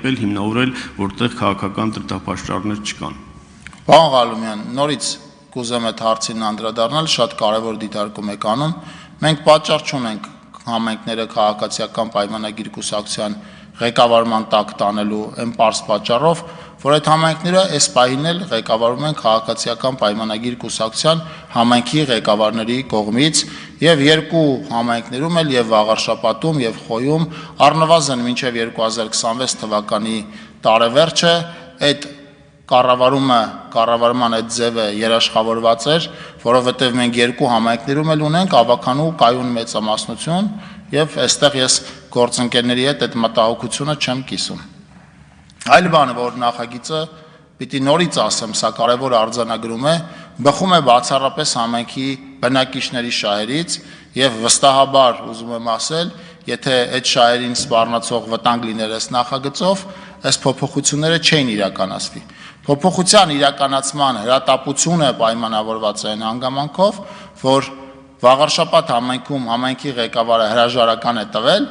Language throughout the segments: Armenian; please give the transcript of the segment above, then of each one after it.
կերպել, հիմնավորել, որտեղ քաղաքական դրդապաշտպաններ չկան։ Պարոն Ղալումյան, նորից կուզեմ այդ հարցին անդրադառնալ, շատ կարևոր դիտարկում եք անում։ Մենք պատճառ չունենք համայնքները քաղաքացիական պայմանագիր կուսակցության ղեկավարման տակ տանելու այն պարզ պատճառով, որ այդ համայնքները այս պահին էլ ղեկավարում են քաղաքացիական պայմանագիր կուսակցության համայնքի ղեկավարների կողմից եւ երկու համայնքներում էլ եւ Վաղարշապատում եւ Խոյում առնվազն մինչեւ 2026 թվականի տարեվերջը այդ կառավարման այդ ձևը երաշխավորված էր, որովհետեւ մենք երկու համայնքներում էլ ունենք ավականու կայուն մեծամասնություն եւ այստեղ ես գործընկերների հետ այդ մտահոգությունը չեմ կիսում։ Այլ բան է, որ նախագիծը պիտի նորից ասեմ, սա կարևոր արձանագրում է, բխում է բացառապես համայնքի բնակիչների շահերից եւ վստահաբար ուզում եմ ասել, եթե այդ շահերին սպառնացող վտանգ լիներ այս նախագծով, այս փոփոխությունները չէին իրականացվի։ Փոփոխության իրականացման հրատապությունը պայմանավորված է այն հանգամանքով, որ Վաղարշապատ համայնքում համայնքի ղեկավարը հրաժարական է տվել,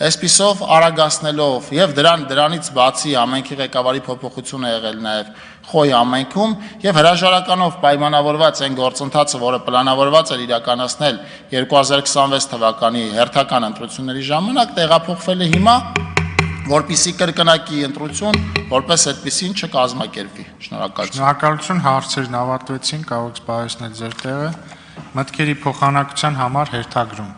այսպիսով արագացնելով եւ դրանից բացի համայնքի ղեկավարի փոփոխություն է եղել նաեւ Խոյ համայնքում եւ հրաժարականով պայմանավորված այն գործընթացը, որը պլանավորված էր իրականացնել 2026 թվականի հերթական ընտրությունների ժամանակ, տեղափոխվել է հիմա, որպիսի կրկնակի ընտրություն որպես այդպեսին չկազմակերպվի։ Շնորհակալություն։ Շնորհակալություն, հարցերն ավարտվեցին, կարող եք զբաղեցնել ձեր տեղը։ Մտքերի փոխանակության համար հերթագրում։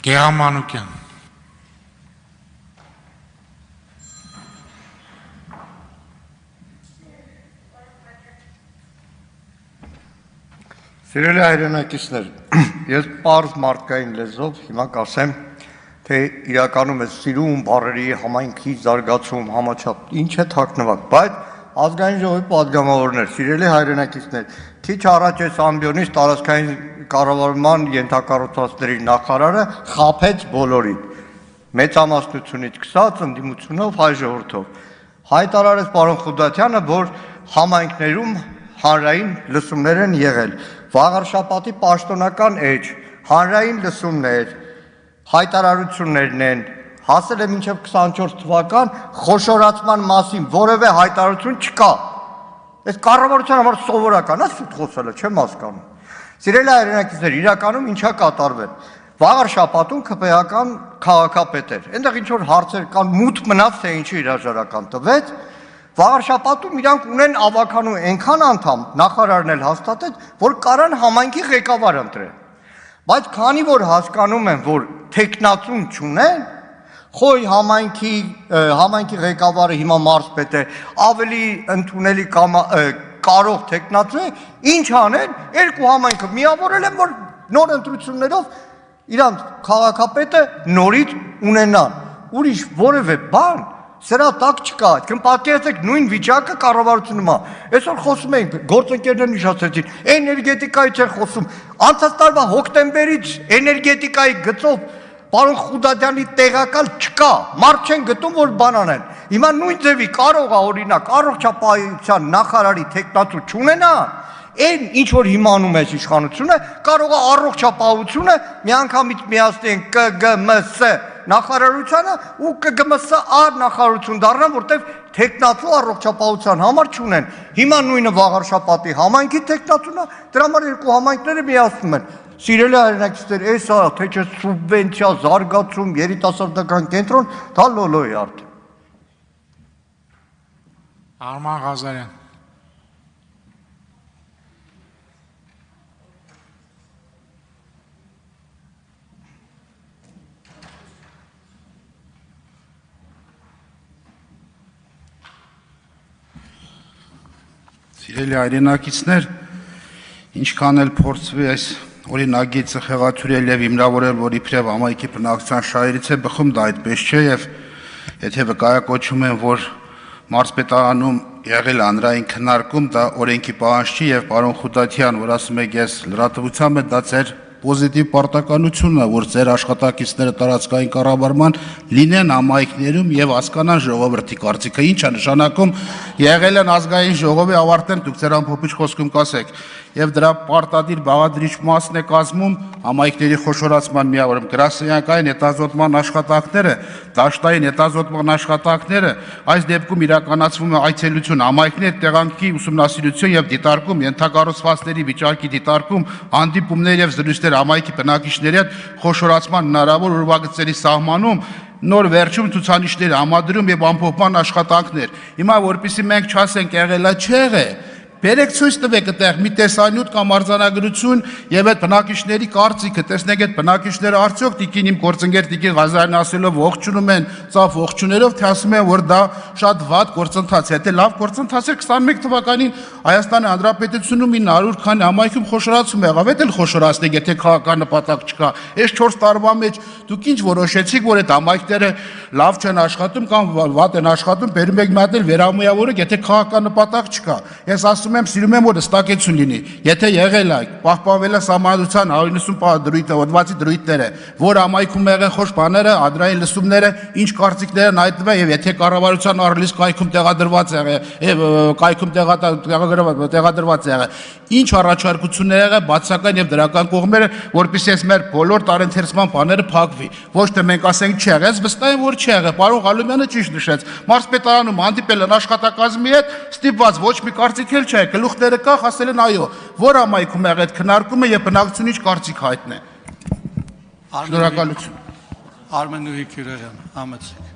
Գեհամանուկյան։ Սիրելի հայրենակիցներ, ես պարզ մարդկային լեզվով հիմա կասեմ, թե իրականում է սիրում, բառերի, համայնքի զարգացում, համաչափ, ինչ է թաքնված, բայց ազգային ժողովի պատգամավորներ, սիրելի հայրենակիցներ, քիչ առաջ այս ամբիոնից տարածքային կառավարման ենթակառուցվածքների նախարարը խաբեց բոլորին, մեծամասնությունից սկսած ընդդիմությունով, հայ ժողովրդով։ Հայտարարեց պարոն Խուդատյանը, որ համայնքներում հանրային լսումներ են եղել, Վաղարշապատի պաշտոնական էջ, հանրային լսումներ, հայտարարություններն են, հասել է մինչև 24 թվական խոշորացման մասին որևէ հայտարարություն չկա։ Այս կառավարության համար սովորական է սուտ խոսելը, չեմ հասկանում։ Սիրելի հայրենակիցներ, իրականում ինչա կատարվել։ Վաղարշապատում ԿՊՀ-ական քաղաքապետ էր։ Այնտեղ ինչ որ հարցեր կան, մութ մնաց, թե ինչի հրաժարական տվեց։ Վաղարշապատում իրանք ունեն ավականու այնքան անդամ, նախարարն էլ հաստատեց, որ կարան համայնքի ղեկավար ընտրեն։ Բայց քանի որ հասկանում են, որ տեխնացուն չունեն, Խոյ համայնքի ղեկավարը հիմա մարզպետ է, ավելի ընդունելի կարող տեխնացու է, ինչ անեն, երկու համայնքը միավորել են, որ նոր ընտրություններով իրանք քաղաքապետը նորից ունենան։ Ուրիշ որևէ բան սրա տակ չկա, պատկերացեք նույն վիճակը կառավարությունում է։ Այսօր խոսում ենք, գործընկերներն իշխացրեցին, էներգետիկայից են խոսում, անցած տարվա հոկտեմբերից էներգետիկայի գծով պարոն Խուդատյանի տեղակալ չկա, մարդ չեն գտում, որ բան անեն։ Հիմա նույն ձևի կարող է օրինակ առողջապահության նախարարի տեխնացու չունենա, այն ինչ որ հիմա անում է իշխանությունը, կարող է առողջապահությունը միանգամից միացնեն ԿԳՄՍ նախարարությանը ու ԿԳՄՍ նախարարություն դառնան, որտեղ տեխնացու առողջապահության համար չունեն։ Հիմա նույնը Վաղարշապատի համայնքի տեխնացուն է, դրա համար երկու համայնքները միացնում են։ Սիրելի հայրենակիցներ, այս թե չէ սուբվենցիա, զարգացում, երիտասարդական կենտրոն, դա լոլո է արդեն։ Արման Ղազարյան։ Սիրելի հայրենակիցներ, ինչքան էլ փորձվի այս օրինագիծը խեղաթյուրել եւ հիմնավորել, որ իբրև համայնքի բնակչության շահերից է բխում, դա այդպես չէ եւ եթե վկայակոչում են, որ մարզպետարանում եղել հանրային քննարկում, դա օրենքի պահանջ չի եւ պարոն Խուդատյան, որ ասում եք ես լրատվությամբ եմ, դա ձեր պոզիտիվ պարտականությունն է, որ ձեր աշխատակիցները տարածքային կառավարման լինեն համայնքներում եւ հասկանան ժողովրդի կարծիքը, ինչ է նշանակում եղել են ազգային ժողովի ավարտեն դուք ձեր ամփոփիչ խոսքում կասեք եւ դրա պարտադիր բաղադրիչ մասն է կազմում համայնքների խոշորացման միավորում գրասենյակային հետազոտման աշխատանքները, դաշտային հետազոտման աշխատանքները, այս դեպքում իրականացվում է այցելություն համայնքների տեղանքի ուսումնասիրություն եւ դիտարկում, ենթակառուցվածքների վիճակի դիտարկում, հանդիպումներ եւ զրույցներ համայնքի բնակիչների հետ խոշորացման հնարավոր ուրվագծերի սահմանում, նոր վերջում ցուցանիշների համադրում եւ ամփոփման աշխատանքներ։ Հիմա որpիսի մենք չասենք եղելա չեղե, բերեք ցույց տվեք այդտեղ մի տեսանյութ կամ արձանագրություն եւ այդ բնակիչների կարծիքը, տեսնեք այդ բնակիչները արդյոք տիկին իմ գործընկեր տիկին Ղազարյանն ասելով ողջունում են, ծափ ողջուներով, թե ասում են որ դա շատ վատ գործընթաց է, եթե լավ գործընթաց էր 21 թվականին Հայաստանի Հանրապետությունում 900 քանի համայնքում խոշորացում եղավ, այդ էլ խոշորացնեք, եթե քաղաքական նպատակ չկա։ Այս 4 տարվա մեջ դուք ինչ որոշեցիք, որ այդ համայնքները լավ չեն աշխատում կամ վատ են աշխատում, բերում եք մի հատ էլ վերամիավորեք, եթե քաղաքական նպատակ չկա։ Ես ասում եմ, սիրում եմ որ հստակեցություն լինի։ Եթե եղել է, պահպանվել է Սահմանադրության 190 դրույթը, հոդվածի դրույթները, որ համայնքում եղեն խոշոր բաները, ադրային լսումները, ինչ կարծիքներ են հայտնվել եւ եթե կառավարության առլիս կայքում տեղադրված եղել, ինչ առաջարկություններ եղել բացական եւ դրական կողմերը, որպեսզի այս մեր բոլոր տարընթերցման բաները փակվի։ Ոչ թե մենք ասենք չի եղել, վստահ եմ որ չի եղել։ Պարոն Ղալումյանը ճիշտ նշեց։ Մարզպետարանում հանդիպել են աշխատակազմի հետ, ստիպված ոչ մի կարծիք էլ չէ, գլուխները կախ ասել են այո, որ համայնքում եղել այդ քննարկումը եւ բնակչությունը ինչ կարծիք հայտնեն։ Շնորհակալություն։ Արմեն Նուհի Քյուրեղյան, համեցեք։